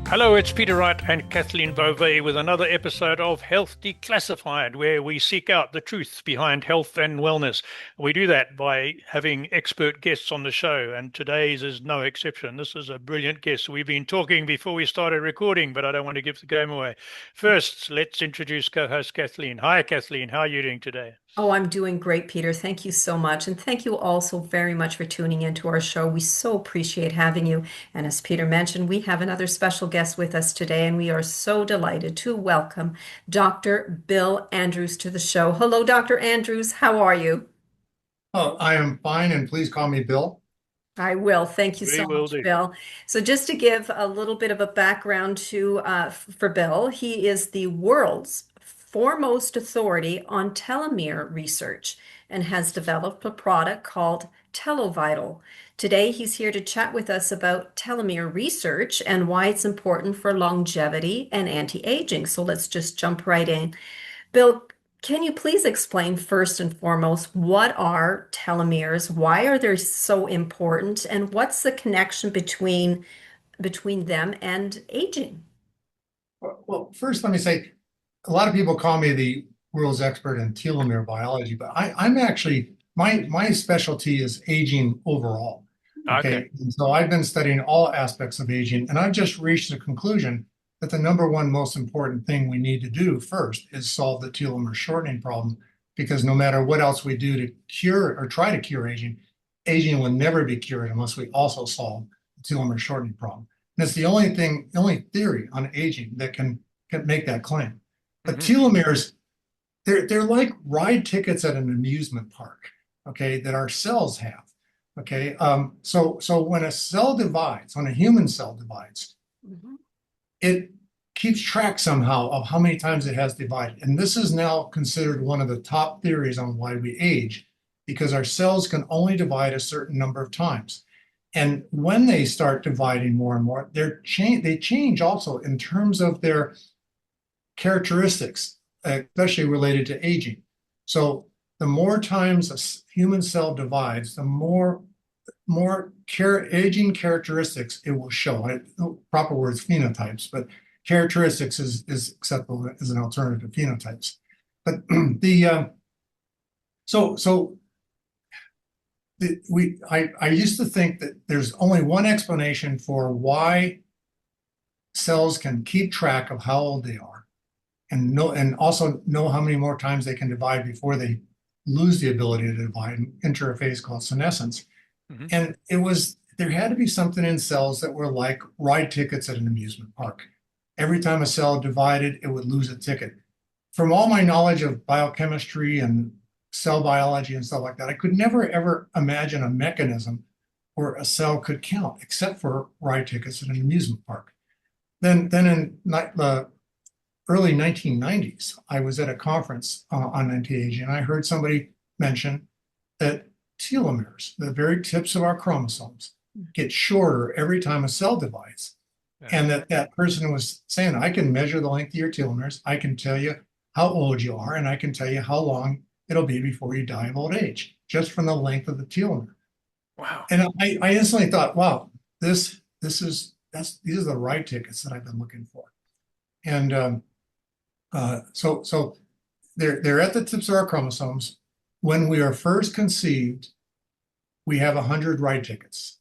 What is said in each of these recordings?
Hello, it's Peter Wright and Kathleen Beauvais with another episode of Health Declassified, where we seek out the truth behind health and wellness. We do that by having expert guests on the show, and today's is no exception. This is a brilliant guest. We've been talking before we started recording, but I don't want to give the game away. First, let's introduce co-host Kathleen. Hi, Kathleen. How are you doing today? Oh, I'm doing great, Peter. Thank you so much. And thank you also very much for tuning into our show. We so appreciate having you. And as Peter mentioned, we have another special guest with us today, and we are so delighted to welcome Dr. Bill Andrews to the show. Hello, Dr. Andrews. How are you? Oh, I am fine, and please call me Bill. I will. Thank you We so will much, do. Bill. So, just to give a little bit of a background for Bill, he is the world's foremost authority on telomere research and has developed a product called Telo-Vital. Today, he's here to chat with us about telomere research and why it's important for longevity and anti-aging. So, let's just jump right in. Bill, can you please explain first and foremost what are telomeres? Why are they so important? And what's the connection between them and aging? Well, first, let me say, a lot of people call me the world's expert in telomere biology, but I'm actually, my specialty is aging overall. Okay. Okay. And so I've been studying all aspects of aging, and I've just reached the conclusion that the number one most important thing we need to do first is solve the telomere shortening problem, because no matter what else we do to cure or try to cure aging, aging will never be cured unless we also solve the telomere shortening problem. And it's the only thing, the only theory on aging that can make that claim. But Hmm. telomeres, they're like ride tickets at an amusement park, okay, that our cells have. Okay, so when a cell divides, when a human cell divides, Mhm. it keeps track somehow of how many times it has divided. And this is now considered one of the top theories on why we age, because our cells can only divide a certain number of times. And when they start dividing more and more, they change also in terms of their characteristics, especially related to aging. So the more times a human cell divides, the more aging characteristics it will show. Proper word is phenotypes, but characteristics is acceptable as an alternative to phenotypes. But the so I used to think that there's only one explanation for why cells can keep track of how old they are and also know how many more times they can divide before they lose the ability to divide and enter a phase called senescence. Hmm. And there had to be something in cells that were like ride tickets at an amusement park. Every time a cell divided, it would lose a ticket. From all my knowledge of biochemistry and cell biology and stuff like that, I could never ever imagine a mechanism where a cell could count, except for ride tickets at an amusement park. Then in the early 1990s, I was at a conference on anti-aging, and I heard somebody mention that telomeres, the very tips of our chromosomes, get shorter every time a cell divides. Yeah. And that person was saying, I can measure the length of your telomeres, I can tell you how old you are, and I can tell you how long it'll be before you die of old age, just from the length of the telomere. Wow. And I instantly thought, wow, these are the right tickets that I've been looking for. And so they're at the tips of our chromosomes. When we are first conceived, we have 100 right tickets.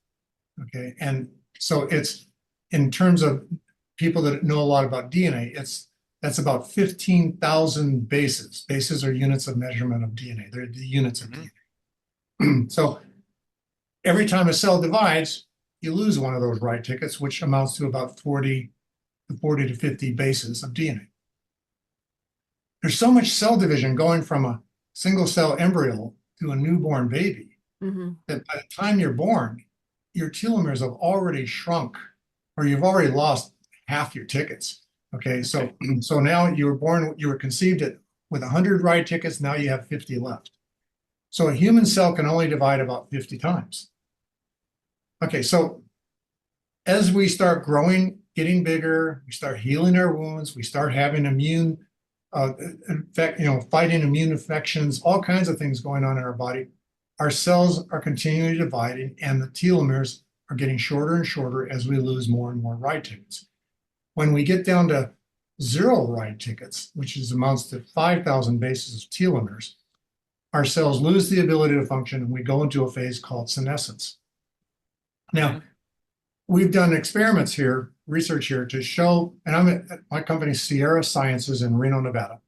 Okay, and so it's in terms of people that know a lot about DNA, that's about 15,000 bases. Bases are units of measurement of DNA. They're the units of Hmm. DNA. So every time a cell divides, you lose one of those right tickets, which amounts to about 40 to 50 bases of DNA. There's so much cell division going from a single cell embryo to a newborn baby Mhm. that by the time you're born, your telomeres have already shrunk, or you've already lost half your tickets. Okay, Okay. so now you were conceived with 100 right tickets, now you have 50 left. So a human cell can only divide about 50 times. Okay, so as we start growing, getting bigger, we start healing our wounds, we start having fighting immune infections, all kinds of things going on in our body. Our cells are continually dividing, and the telomeres are getting shorter and shorter as we lose more and more right tickets. When we get down to 0 Wright tickets, which is amounts to 5,000 bases of telomeres, our cells lose the ability to function and we go into a phase called senescence. Now, we've done experiments here, research here to show, and I'm at my company, Sierra Sciences in Reno, Nevada.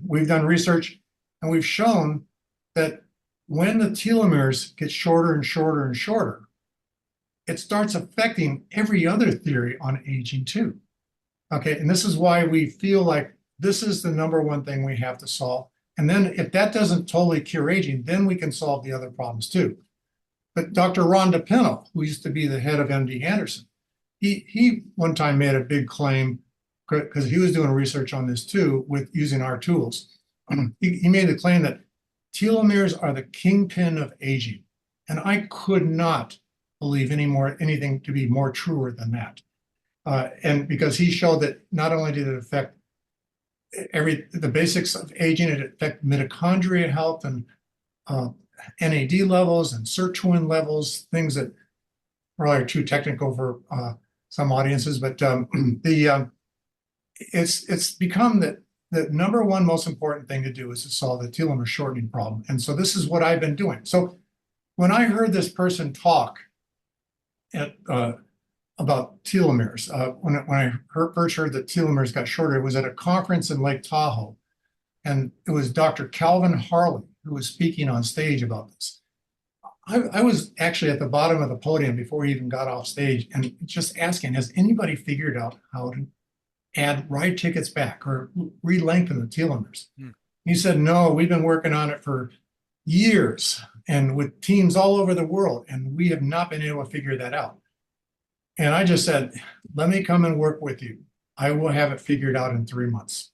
We've done research and we've shown that when the telomeres get shorter and shorter and shorter, it starts affecting every other theory on aging too. Okay, and this is why we feel like this is the #1 thing we have to solve. And then if that doesn't totally cure aging, then we can solve the other problems too. But Dr. Ron DePinto, who used to be the head of MD Anderson, he one time made a big claim because he was doing research on this too with using our tools. He made the claim that telomeres are the kingpin of aging. And I could not believe anything to be more truer than that. And because he showed that not only did it affect the basics of aging, it affected mitochondria health and NAD levels and sirtuin levels, things that probably are too technical for some audiences, but it's become that the #1 most important thing to do is to solve the telomere shortening problem. And so this is what I've been doing. So when I heard this person talk about telomeres, when I first heard that telomeres got shorter, it was at a conference in Lake Tahoe. And it was Dr. Calvin Harley who was speaking on stage about this. I was actually at the bottom of the podium before he even got off stage and just asking, has anybody figured out how to add ride tickets back or re-lengthen the telomeres? He said, no, we've been working on it for years and with teams all over the world, and we have not been able to figure that out. And I just said, let me come and work with you. I will have it figured out in 3 months.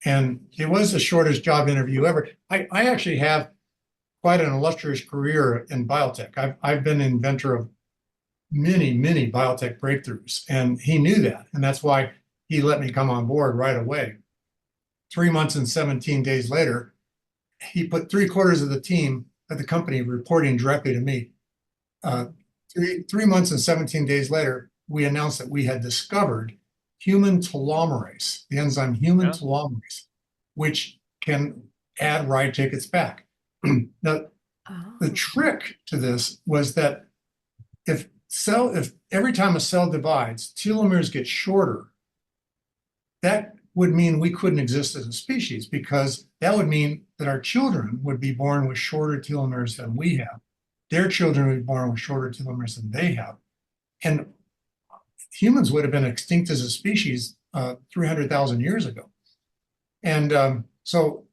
And it was the shortest job interview ever. I actually have quite an illustrious career in biotech. I've been inventor of many, many biotech breakthroughs, and he knew that. And that's why he let me come on board right away. 3 months and 17 days later, he put 3/4 of the team at the company reporting directly to me. 3 months and 17 days later, we announced that we had discovered human telomerase, the enzyme human telomerase, which can add ride tickets back. Now, the trick to this was that if every time a cell divides, telomeres get shorter, that would mean we couldn't exist as a species, because that would mean that our children would be born with shorter telomeres than we have. Their children would be born with shorter telomeres than they have. And humans would have been extinct as a species 300,000 years ago. And so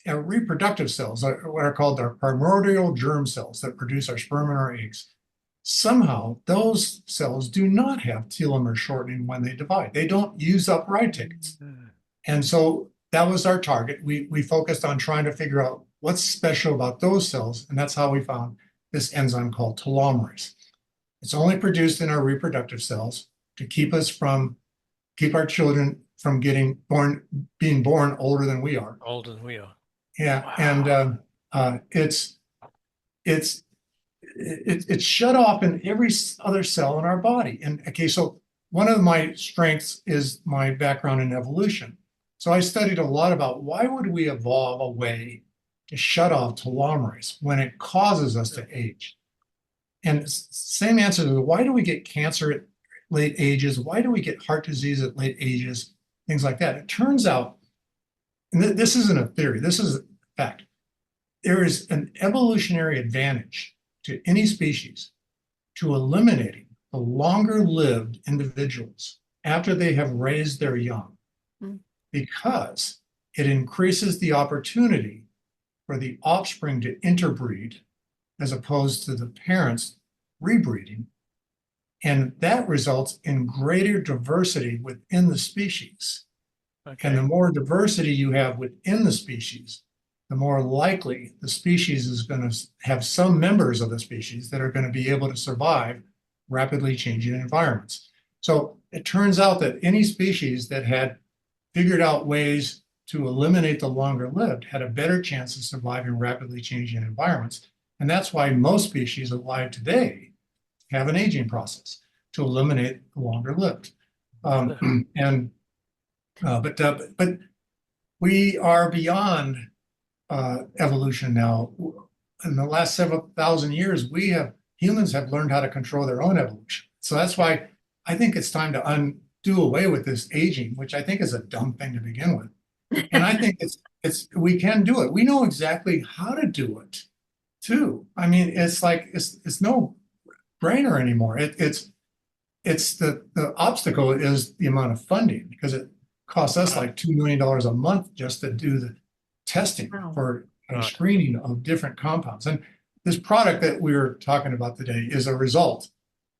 reproductive cells are what are called our primordial germ cells that produce our sperm and our eggs. Somehow, those cells do not have telomere shortening when they divide. They don't use up ride tickets. And so that was our target. We focused on trying to figure out what's special about those cells, and that's how we found this enzyme called telomerase. It's only produced in our reproductive cells to keep our children from being born older than we are. Older than we are. Yeah, Wow. and it's shut off in every other cell in our body. And okay, so one of my strengths is my background in evolution. So I studied a lot about why would we evolve a way to shut off telomerase when it causes us to age. And same answer to why do we get cancer at late ages? Why do we get heart disease at late ages? Things like that. It turns out, and this isn't a theory, this is a fact, there is an evolutionary advantage to any species to eliminating the longer-lived individuals after they have raised their young, because it increases the opportunity for the offspring to interbreed as opposed to the parents rebreeding. And that results in greater diversity within the species. Okay. And the more diversity you have within the species, the more likely the species is going to have some members of the species that are going to be able to survive rapidly changing environments. So it turns out that any species that had figured out ways to eliminate the longer lived had a better chance of surviving rapidly changing environments. And that's why most species alive today have an aging process to eliminate the longer lived. And but we are beyond evolution now. In the last several thousand years, humans have learned how to control their own evolution. So that's why I think it's time to do away with this aging, which I think is a dumb thing to begin with. And I think we can do it. We know exactly how to do it too. I mean, it's like it's no brainer anymore. It's the obstacle is the amount of funding, because it costs us like $2 million a month just to do the testing for screening of different compounds. And this product that we were talking about today is a result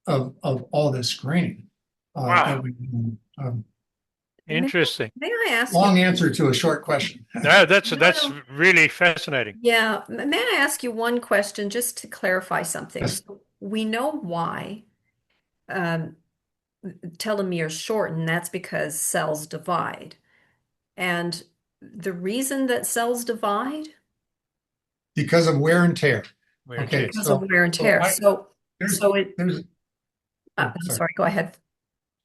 of all this screening. Wow. Interesting. May I ask Long you? answer to a short question. No, that's really fascinating. Yeah, may I ask you one question just to clarify something? Yes. So we know why um, telomeres shorten. That's because cells divide. And the reason that cells divide? Because of wear and tear. Okay, Because of wear and tear. I'm sorry. sorry, go ahead.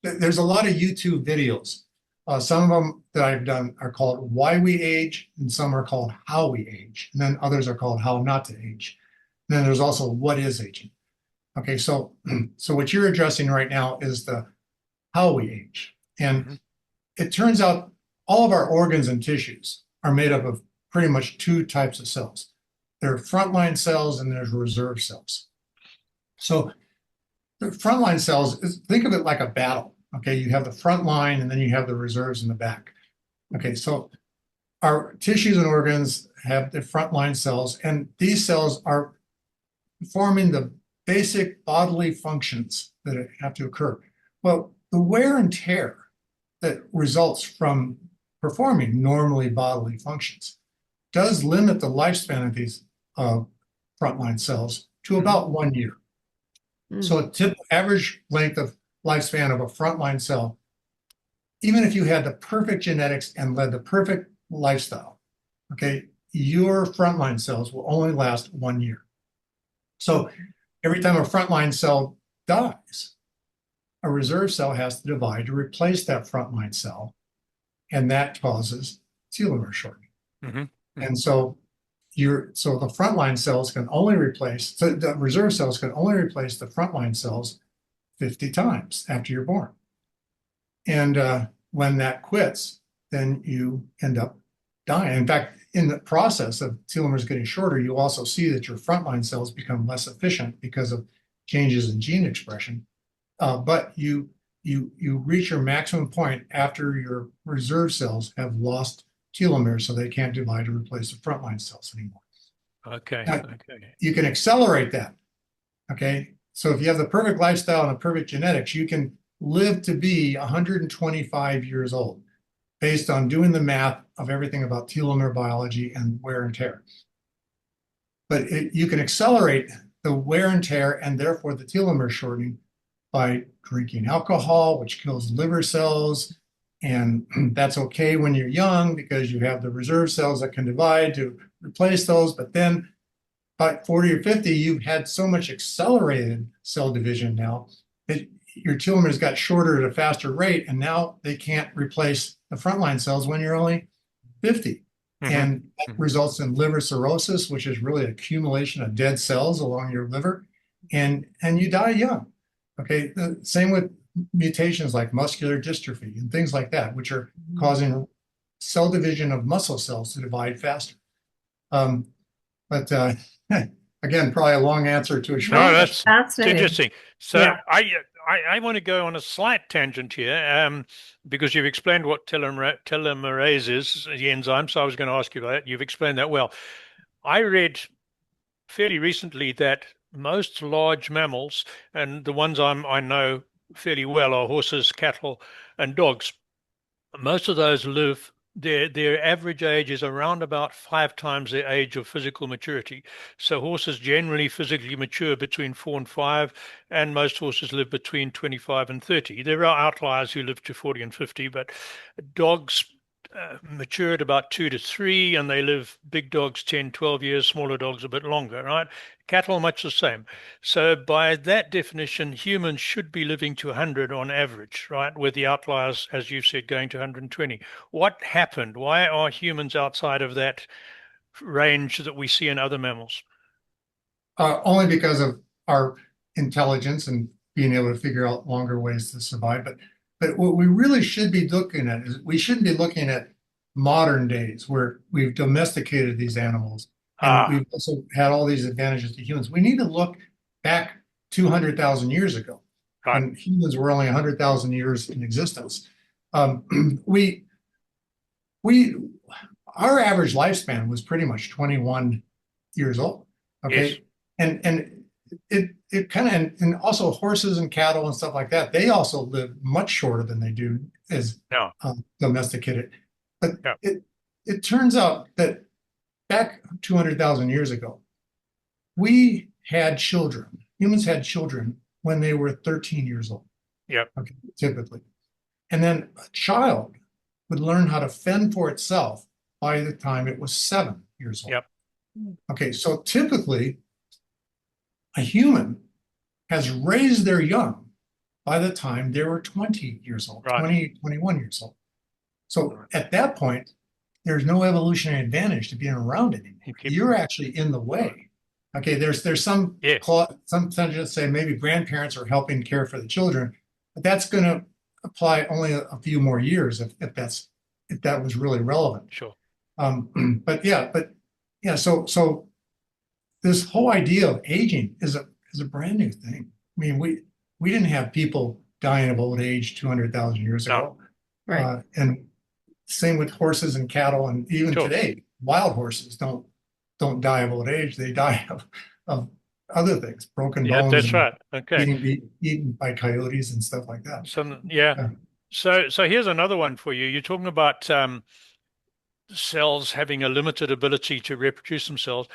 There's a lot of YouTube videos. Some of them that I've done are called Why We Age, and some are called How We Age, and then others are called How Not to Age. And then there's also What is Aging. Okay, so what you're addressing right now is the how we age. And it turns out all of our organs and tissues are made up of pretty much two types of cells. There are frontline cells and there's reserve cells. So the frontline cells, think of it like a battle. Okay, you have the front line and then you have the reserves in the back. Okay, so our tissues and organs have the frontline cells, and these cells are performing the basic bodily functions that have to occur. Well, the wear and tear that results from performing normally bodily functions does limit the lifespan of these frontline cells to about 1 year. So a typical average length of lifespan of a frontline cell, even if you had the perfect genetics and led the perfect lifestyle, okay, your frontline cells will only last 1 year. So every time a frontline cell dies, a reserve cell has to divide to replace that frontline cell, and that causes telomere shortening. And so the frontline cells can only replace, so the reserve cells can only replace the frontline cells 50 times after you're born. And when that quits, then you end up dying. In fact, in the process of telomeres getting shorter, you also see that your frontline cells become less efficient because of changes in gene expression. But you reach your maximum point after your reserve cells have lost telomeres, so they can't divide to replace the frontline cells anymore. Okay. Now, you can accelerate that. Okay. So if you have the perfect lifestyle and the perfect genetics, you can live to be 125 years old based on doing the math of everything about telomere biology and wear and tear. But you can accelerate the wear and tear and therefore the telomere shortening by drinking alcohol, which kills liver cells. And that's okay when you're young because you have the reserve cells that can divide to replace those. But then by 40 or 50, you've had so much accelerated cell division now that your telomeres got shorter at a faster rate, and now they can't replace the frontline cells when you're only 50. And that results in liver cirrhosis, which is really an accumulation of dead cells along your liver, and you die young. Okay, the same with mutations like muscular dystrophy and things like that, which are causing cell division of muscle cells to divide faster. But again, probably a long answer to a short No, question. that's interesting. So I want to go on a slight tangent here, because you've explained what telomerase is, the enzyme. So I was going to ask you that. You've explained that well. I read fairly recently that most large mammals, and the ones I know fairly well are horses, cattle, and dogs. Most of those live, their average age is around about 5 times their age of physical maturity. So horses generally physically mature between 4 and 5, and most horses live between 25 and 30. There are outliers who live to 40 and 50, but dogs mature at about 2 to 3, and they live, big dogs 10, 12 years, smaller dogs a bit longer, right? Cattle, much the same. So by that definition, humans should be living to 100 on average, right? With the outliers, as you said, going to 120. What happened? Why are humans outside of that range that we see in other mammals? Only because of our intelligence and being able to figure out longer ways to survive. But what we really should be looking at is we shouldn't be looking at modern days where we've domesticated these animals and Ah, we've also had all these advantages to humans. We need to look back 200,000 years ago right. when humans were only 100,000 years in existence. Um, we we our average lifespan was pretty much 21 years old. Yes. Okay. And it kind of, and also horses and cattle and stuff like that, they also live much shorter than they do as No. domesticated. But Yeah. it turns out that back 200,000 years ago, we had children. Humans had children when they were 13 years old. Yeah. Okay, typically. And then a child would learn how to fend for itself by the time it was 7 years old. Yep. Okay, so typically a human has raised their young by the time they were 20 years old, Right. 20, 21 years old. So at that point, there's no evolutionary advantage to being around anymore. You're actually in the way. Okay, there's some Yes. some scientists say maybe grandparents are helping care for the children, but that's going to apply only a few more years if that was really relevant. Sure. But yeah, so this whole idea of aging is a brand new thing. I mean, we didn't have people dying of old age 200,000 years ago. Right. And same with horses and cattle, and even Sure. today, wild horses don't die of old age. They die of other things, broken Yeah, bones, that's and right. Okay. being eaten by coyotes and stuff like that. Yeah. Yeah. So here's another one for you. You're talking about cells having a limited ability to reproduce themselves.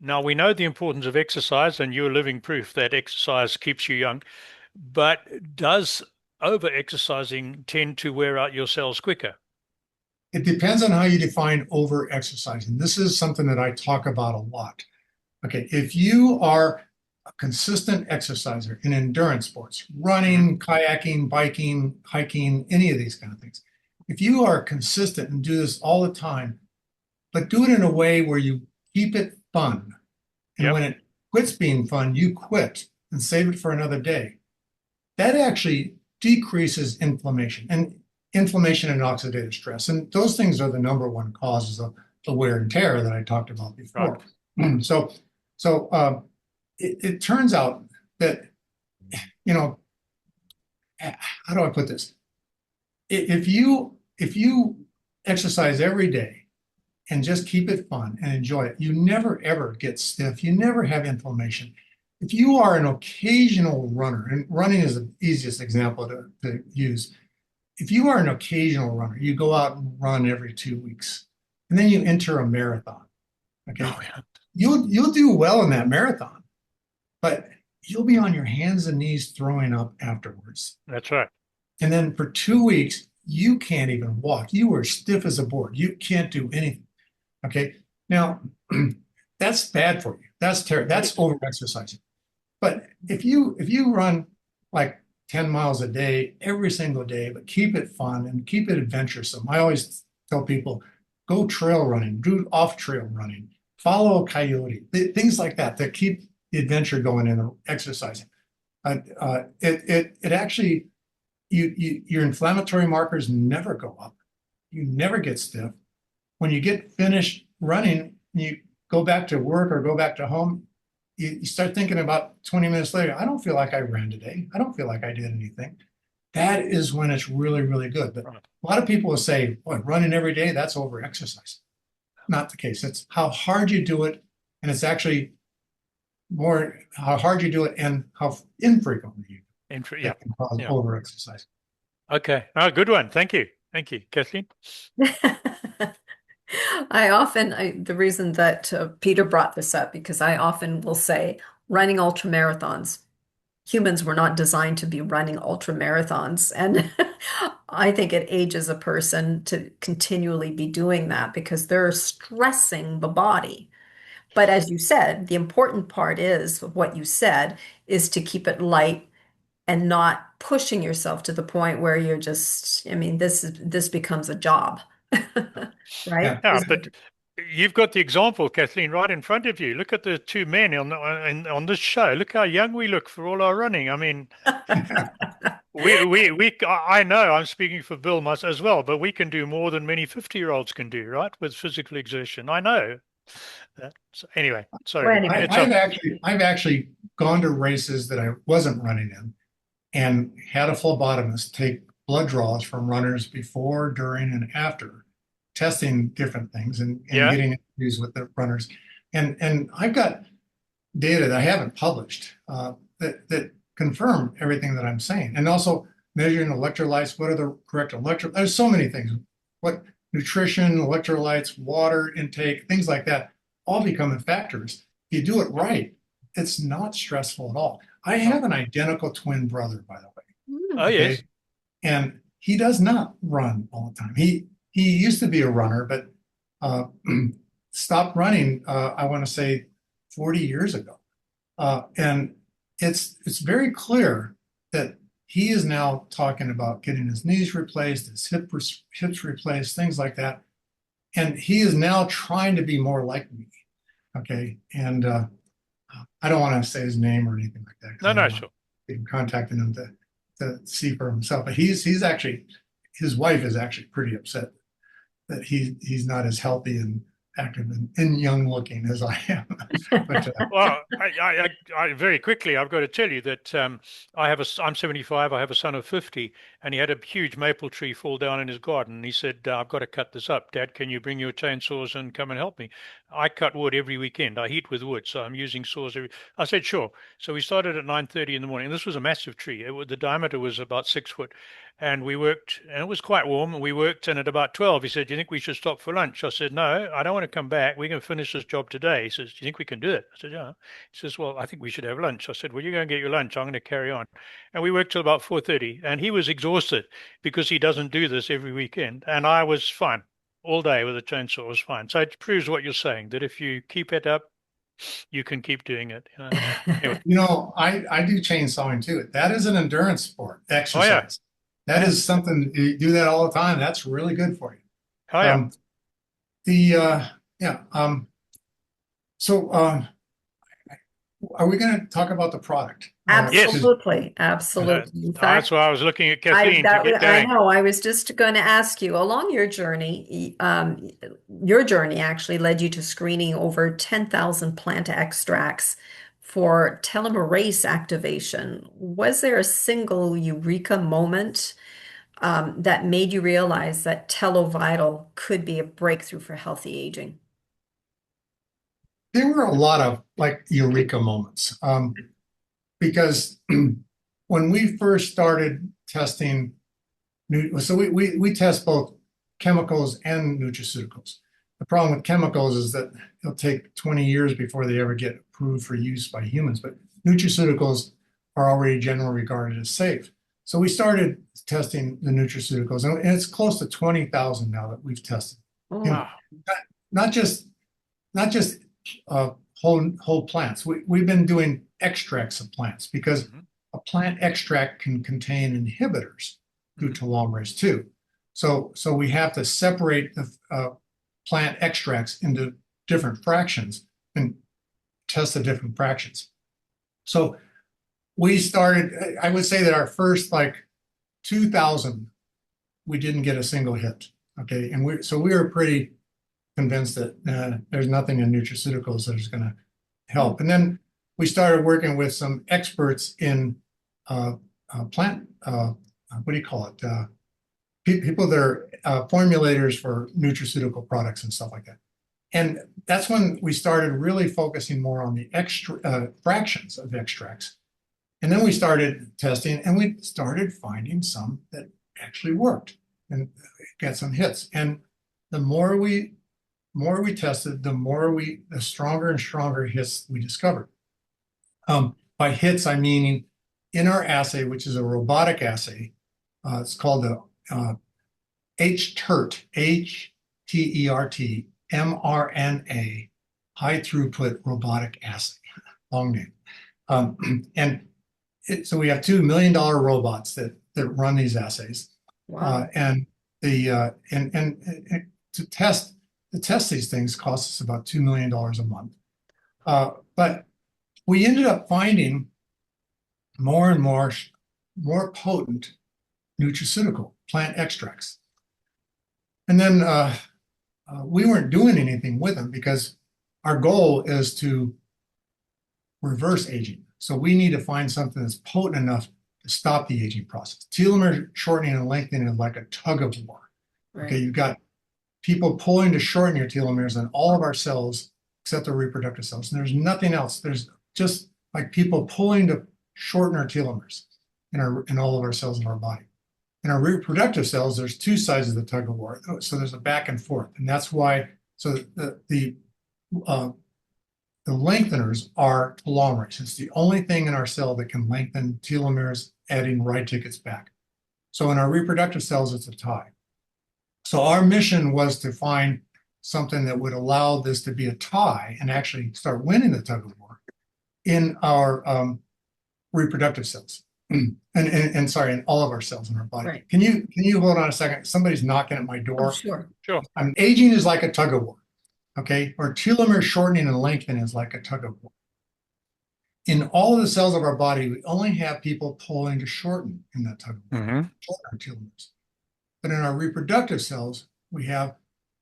Now, we know the importance of exercise, and you're living proof that exercise keeps you young. But does over-exercising tend to wear out your cells quicker? It depends on how you define over exercising. This is something that I talk about a lot. Okay, if you are a consistent exerciser in endurance sports, running, kayaking, biking, hiking, any of these kind of things, if you are consistent and do this all the time, but do it in a way where you keep it fun, and Yep. when it quits being fun, you quit and save it for another day, that actually decreases inflammation and oxidative stress. And those things are the number one causes of the wear and tear that I talked about before. Right. So it turns out that, how do I put this? If you exercise every day and just keep it fun and enjoy it, you never ever get stiff. You never have inflammation. If you are an occasional runner, and running is the easiest example to use. If you are an occasional runner, you go out and run every 2 weeks, and then you enter a marathon. Okay, Oh, yeah. you'll do well in that marathon, but you'll be on your hands and knees throwing up afterwards. That's right. And then for 2 weeks, you can't even walk. You are stiff as a board. You can't do anything. Okay, now that's bad for you. That's terrible. That's over exercising. But if you run like 10 miles a day, every single day, but keep it fun and keep it adventuresome. I always tell people, go trail running, do off trail running, follow a coyote, things like that keep the adventure going and exercising. It actually, your inflammatory markers never go up. You never get stiff. When you get finished running, you go back to work or go back to home, you start thinking about 20 minutes later, I don't feel like I ran today. I don't feel like I did anything. That is when it's really, really good. But a lot of people will say, boy, running every day, that's over exercise. Not the case. It's how hard you do it. And it's actually more how hard you do it and how infrequently you do it. Yeah. That can cause Yeah. over exercise. Okay. Oh, good one. Thank you. Thank you, Kathleen. The reason that Peter brought this up, because I often will say running ultra marathons, humans were not designed to be running ultra marathons. And I think it ages a person to continually be doing that because they're stressing the body. But as you said, the important part is what you said is to keep it light and not pushing yourself to the point where you're just, I mean, this becomes a job, right? Yeah. Yeah, but you've got the example, Kathleen, right in front of you. Look at the two men on this show. Look how young we look for all our running. I mean, I know I'm speaking for Bill as well, but we can do more than many 50-year-olds can do, right? With physical exertion. I know that. So anyway, Well, sorry. anyway. I've actually gone to races that I wasn't running in and had a phlebotomist take blood draws from runners before, during, and after, testing different things and Yeah. getting interviews with the runners. And I've got data that I haven't published that confirm everything that I'm saying. And also measuring electrolytes, what are the correct electrolytes? There's so many things. What nutrition, electrolytes, water intake, things like that all become factors. If you do it right, it's not stressful at all. I have an identical twin brother, by the way. Oh, Okay. yes. And he does not run all the time. He used to be a runner, but stopped running, I want to say 40 years ago. And it's very clear that he is now talking about getting his knees replaced, his hips replaced, things like that. And he is now trying to be more like me. Okay. And I don't want to say his name or anything like that. No, sure. I'm contacting him to see for himself. But he's actually, his wife is actually pretty upset that he's not as healthy and active and young looking as I am. But Well, I very quickly, I've got to tell you that I'm 75. I have a son of 50, and he had a huge maple tree fall down in his garden. And he said, "I've got to cut this up. Dad, can you bring your chainsaws and come and help me?" I cut wood every weekend. I heat with wood, so I'm using saws I said, "Sure." So we started at 9:30 in the morning. This was a massive tree. The diameter was about 6 foot. And we worked, and it was quite warm. And we worked, and at about 12, he said, "Do you think we should stop for lunch?" I said, "No, I don't want to come back. We're going to finish this job today." He says, "Do you think we can do it?" I said, "Yeah." He says, "Well, I think we should have lunch." I said, "Well, you go and get your lunch. I'm going to carry on." And we worked till about 4:30, and he was exhausted because he doesn't do this every weekend. And I was fine all day with a chainsaw. Was fine. So it proves what you're saying, that if you keep it up, you can keep doing it. Anyway. I do chainsawing too. That is an endurance sport, Oh, yeah. exercise. That is something, you do that all the time. That's really good for you. Oh, yeah. So are we going to talk about the product? Absolutely, absolutely. In That's fact, why I was looking at Kathleen to get I going. know. I was just going to ask you along your journey actually led you to screening over 10,000 plant extracts for telomerase activation. Was there a single eureka moment that made you realize that Telo-Vital could be a breakthrough for healthy aging? There were a lot of like eureka moments because when we first started testing, so we test both chemicals and nutraceuticals. The problem with chemicals is that it'll take 20 years before they ever get approved for use by humans, but nutraceuticals are already generally regarded as safe. So we started testing the nutraceuticals, and it's close to 20,000 now that we've tested. Wow. Not just whole plants. We've been doing extracts of plants because a plant extract can contain inhibitors through telomeres too. So we have to separate the plant extracts into different fractions and test the different fractions. So we started, I would say that our first like 2,000, we didn't get a single hit. Okay. And we were pretty convinced that there's nothing in nutraceuticals that is going to help. And then we started working with some experts in plant, what do you call it? People that are formulators for nutraceutical products and stuff like that. And that's when we started really focusing more on the fractions of extracts. And then we started testing, and we started finding some that actually worked and got some hits. And the more we tested, the stronger and stronger hits we discovered. By hits, I mean in our assay, which is a robotic assay, it's called the HTERT, HTERT, mRNA, high throughput robotic assay, long name. And so we have $2 million robots that run these assays. Wow. And to test these things costs us about $2 million a month. But we ended up finding more and more potent nutraceutical plant extracts. And then we weren't doing anything with them because our goal is to reverse aging. So we need to find something that's potent enough to stop the aging process. Telomere shortening and lengthening is like a tug of war. Right. Okay, you've got people pulling to shorten your telomeres in all of our cells except the reproductive cells. And there's nothing else. There's just like people pulling to shorten our telomeres in all of our cells in our body. In our reproductive cells, there's two sides of the tug of war. So there's a back and forth. And that's why, so the lengtheners are telomerase. It's the only thing in our cell that can lengthen telomeres, adding Wright tickets back. So in our reproductive cells, it's a tie. So our mission was to find something that would allow this to be a tie and actually start winning the tug of war in our reproductive cells. And sorry, in all of our cells in our body. Right. Can you hold on a second? Somebody's knocking at my door. Oh, sure. Sure. Aging is like a tug of war, okay? Or telomere shortening and lengthening is like a tug of war. In all of the cells of our body, we only have people pulling to shorten in that tug of war, shorten our telomeres. But in our reproductive cells, we have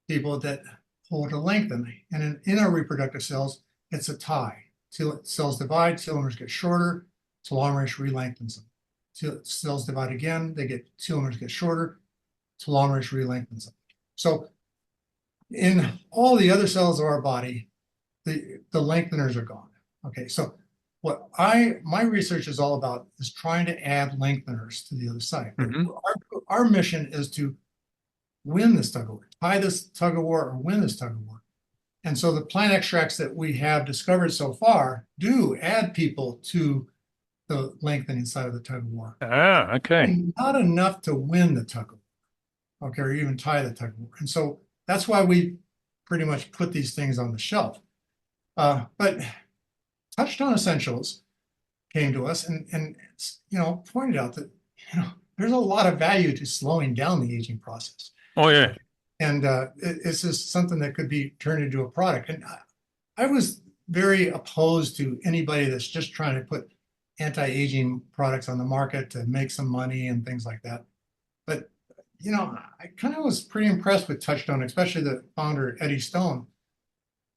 people that pull to lengthen. And in our reproductive cells, it's a tie. Cells divide, telomeres get shorter, telomerase re-lengthens them. Cells divide again, telomeres get shorter, telomerase re-lengthens them. So in all the other cells of our body, the lengtheners are gone. Okay, so what my research is all about is trying to add lengtheners to the other side. Our mission is to win this tug of war, tie this tug of war or win this tug of war. And so the plant extracts that we have discovered so far do add people to the lengthening side of the tug of war. Ah, okay. And not enough to win the tug of war, okay, or even tie the tug of war. And so that's why we pretty much put these things on the shelf. But Touchstone Essentials came to us and pointed out that there's a lot of value to slowing down the aging process. Oh yeah. And it's just something that could be turned into a product. And I was very opposed to anybody that's just trying to put anti-aging products on the market to make some money and things like that. But I kind of was pretty impressed with Touchstone, especially the founder, Eddie Stone,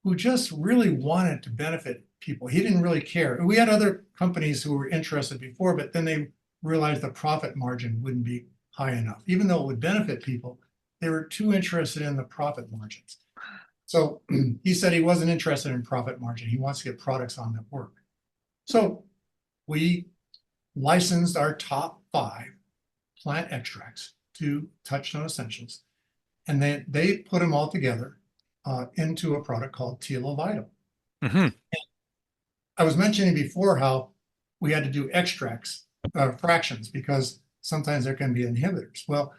who just really wanted to benefit people. He didn't really care. We had other companies who were interested before, but then they realized the profit margin wouldn't be high enough. Even though it would benefit people, they were too interested in the profit margins. So he said he wasn't interested in profit margin. He wants to get products on that work. So we licensed our top 5 plant extracts to Touchstone Essentials, and they put them all together into a product called Telo-Vital. I was mentioning before how we had to do extracts, fractions, because sometimes there can be inhibitors. Well,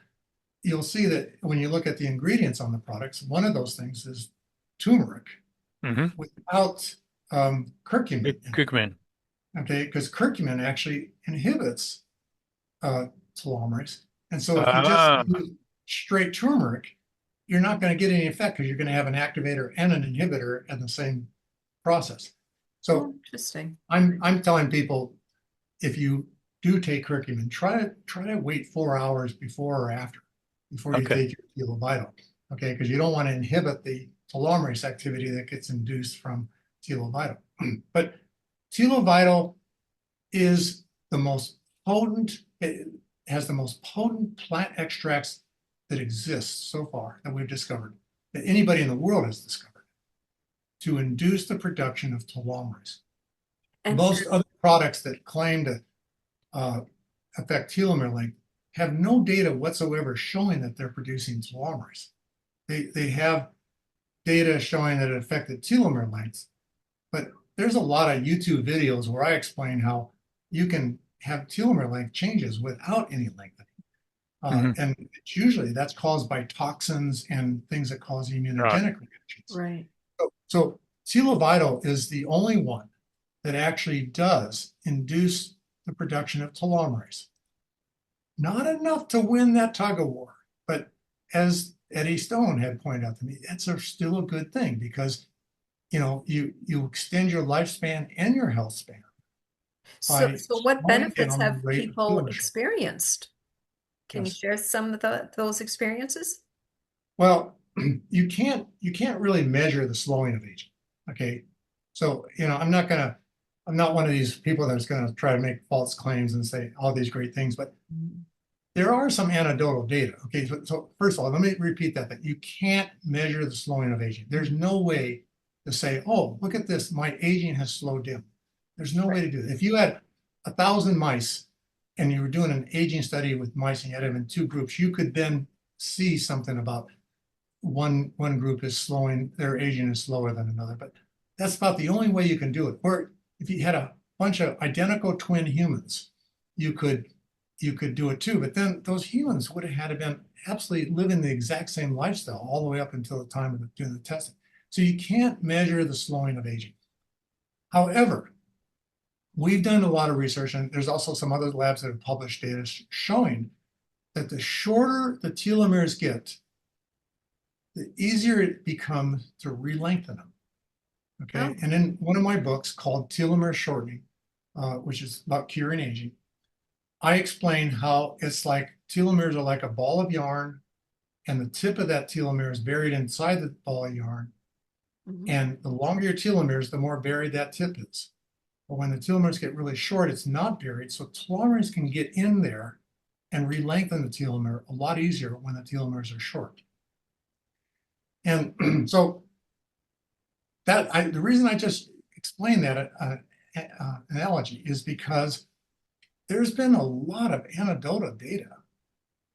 you'll see that when you look at the ingredients on the products, one of those things is turmeric without curcumin. Curcumin. Okay, because curcumin actually inhibits telomerase. And so if you just use straight turmeric, you're not going to get any effect because you're going to have an activator and an inhibitor in the same process. So interesting. I'm telling people, if you do take curcumin, try to wait 4 hours before or after, before you take your Telo-Vital. Okay, because you don't want to inhibit the telomerase activity that gets induced from Telo-Vital. But Telo-Vital is the most potent, it has the most potent plant extracts that exist so far that we've discovered, that anybody in the world has discovered, to induce the production of telomerase. And most other products that claim to affect telomere length have no data whatsoever showing that they're producing telomerase. They have data showing that it affected telomere lengths, but there's a lot of YouTube videos where I explain how you can have telomere length changes without any lengthening. Mhm. And usually that's caused by toxins and things that cause Right. immunogenic reactions. Right. So Telo-Vital is the only one that actually does induce the production of telomeres. Not enough to win that tug of war, but as Eddie Stone had pointed out to me, it's still a good thing because you extend your lifespan and your health span So, by so what slowing benefits down the have rate of people telomere shortening. experienced? Can you Yes. share some of those experiences? Well, you can't really measure the slowing of aging. Okay. So, I'm not one of these people that's gonna try to make false claims and say all these great things, but there are some anecdotal data. Okay. So first of all, let me repeat that you can't measure the slowing of aging. There's no way to say, oh, look at this, my aging has slowed down. There's no way to do it. If you had 1,000 mice and you were doing an aging study with mice and you had them in two groups, you could then see something about one group is slowing, their aging is slower than another. But that's about the only way you can do it. Or if you had a bunch of identical twin humans, you could do it too. But then those humans would have had to been absolutely living the exact same lifestyle all the way up until the time of doing the testing. So you can't measure the slowing of aging. However, we've done a lot of research, and there's also some other labs that have published data showing that the shorter the telomeres get, the easier it becomes to re-lengthen them. Okay. Oh. And in one of my books called Telomere Shortening, which is about curing aging, I explain how it's like telomeres are like a ball of yarn, and the tip of that telomere is buried inside the ball of yarn. Mhm. And the longer your telomeres, the more buried that tip is. But when the telomeres get really short, it's not buried. So telomeres can get in there and re-lengthen the telomere a lot easier when the telomeres are short. And so the reason I just explained that analogy is because there's been a lot of anecdotal data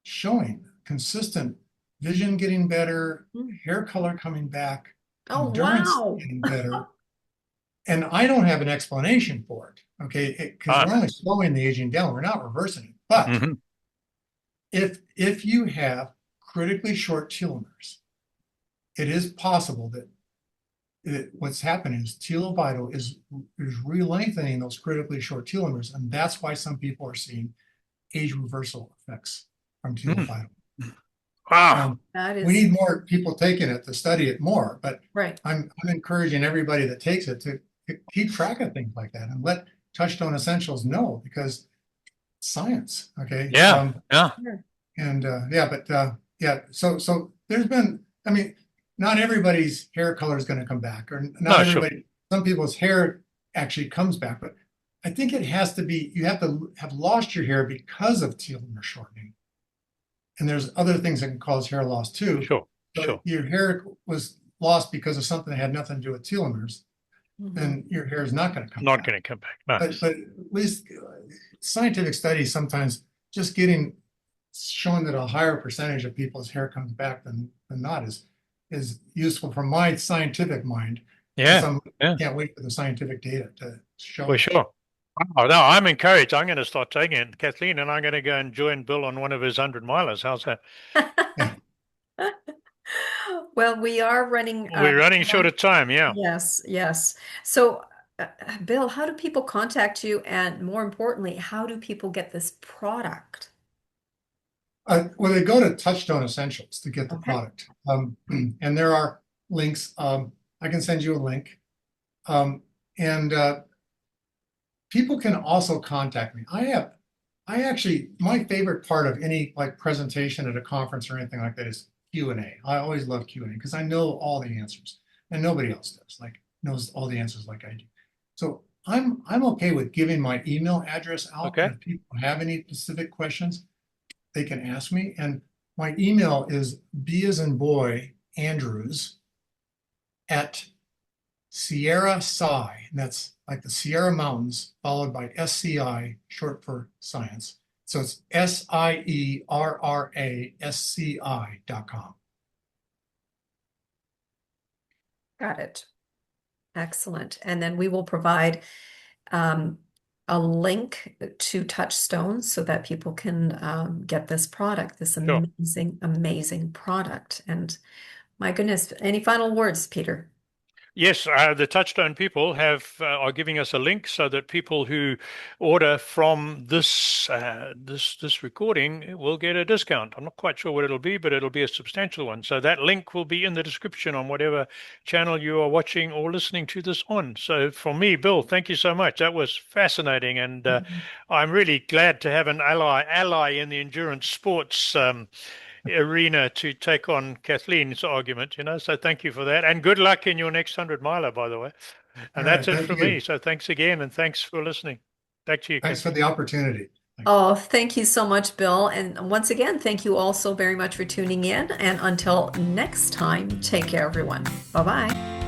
showing consistent vision getting better, Mm. hair color coming back, Oh, endurance wow. getting better. And I don't have an explanation for it, okay? Because Ah. we're only slowing the aging down, we're not reversing it. But Mhm. if you have critically short telomeres, it is possible that what's happening is Telo-Vital is re-lengthening those critically short telomeres, and that's why some people are seeing age reversal effects from Mm. Telo-Vital. Wow. That We is need more people taking it to study it more, but right. I'm encouraging everybody that takes it to keep track of things like that and let Touchstone Essentials know, because science, okay? Yeah. Yeah. Sure. And yeah, so there's been, I mean, not everybody's hair color is going to come back, or not No, sure. everybody, some people's hair actually comes back, but I think it has to be, you have to have lost your hair because of telomere shortening. And there's other things that can cause hair loss too. Sure. So Sure. your hair was lost because of something that had nothing to do with telomeres, Mhm. then your hair is not going to come Not back. going to come back. No. But at least scientific studies sometimes just showing that a higher percentage of people's hair comes back than not is useful for my scientific mind. Because Yeah. Yeah. can't wait for the scientific data to show For that. sure. Wow. No, I'm encouraged. I'm going to start taking it, Kathleen, and I'm going to go and join Bill on one of his 100-milers. How's that? Yeah. Well, we are running We're running short down. of time. Yeah. Yes, yes. So, Bill, how do people contact you? And more importantly, how do people get this product? Well, they go to Touchstone Essentials to get the Okay. product. And there are links. I can send you a link. And people can also contact me. My favorite part of any like presentation at a conference or anything like that is Q&A. I always love Q&A because I know all the answers and nobody else does, like knows all the answers like I do. So I'm okay with giving my email address out. Okay. And if people have any specific questions, they can ask me. And my email is B as in boy, Andrews at Sierra Sci, and that's like the Sierra Mountains, followed by SCI, short for science. So it's SIERRASCI.com. Got it. Excellent. And then we will provide um, a link to Touchstone so that people can get this product, this Sure. amazing, amazing product. And my goodness, any final words, Peter? Yes, the Touchstone people are giving us a link so that people who order from this recording will get a discount. I'm not quite sure what it'll be, but it'll be a substantial one. So that link will be in the description on whatever channel you are watching or listening to this on. So for me, Bill, thank you so much. That was fascinating, and I'm really glad to have an ally in the endurance sports arena to take on Kathleen's argument, so thank you for that. And good luck in your next 100-miler, by the way. And All that's right, it thank for you. me. So thanks again, and thanks for listening. Back to you, Thanks for Kathleen. the opportunity. Oh, thank you so much, Bill. And once again, thank you all so very much for tuning in. And until next time, take care, everyone. Bye-bye.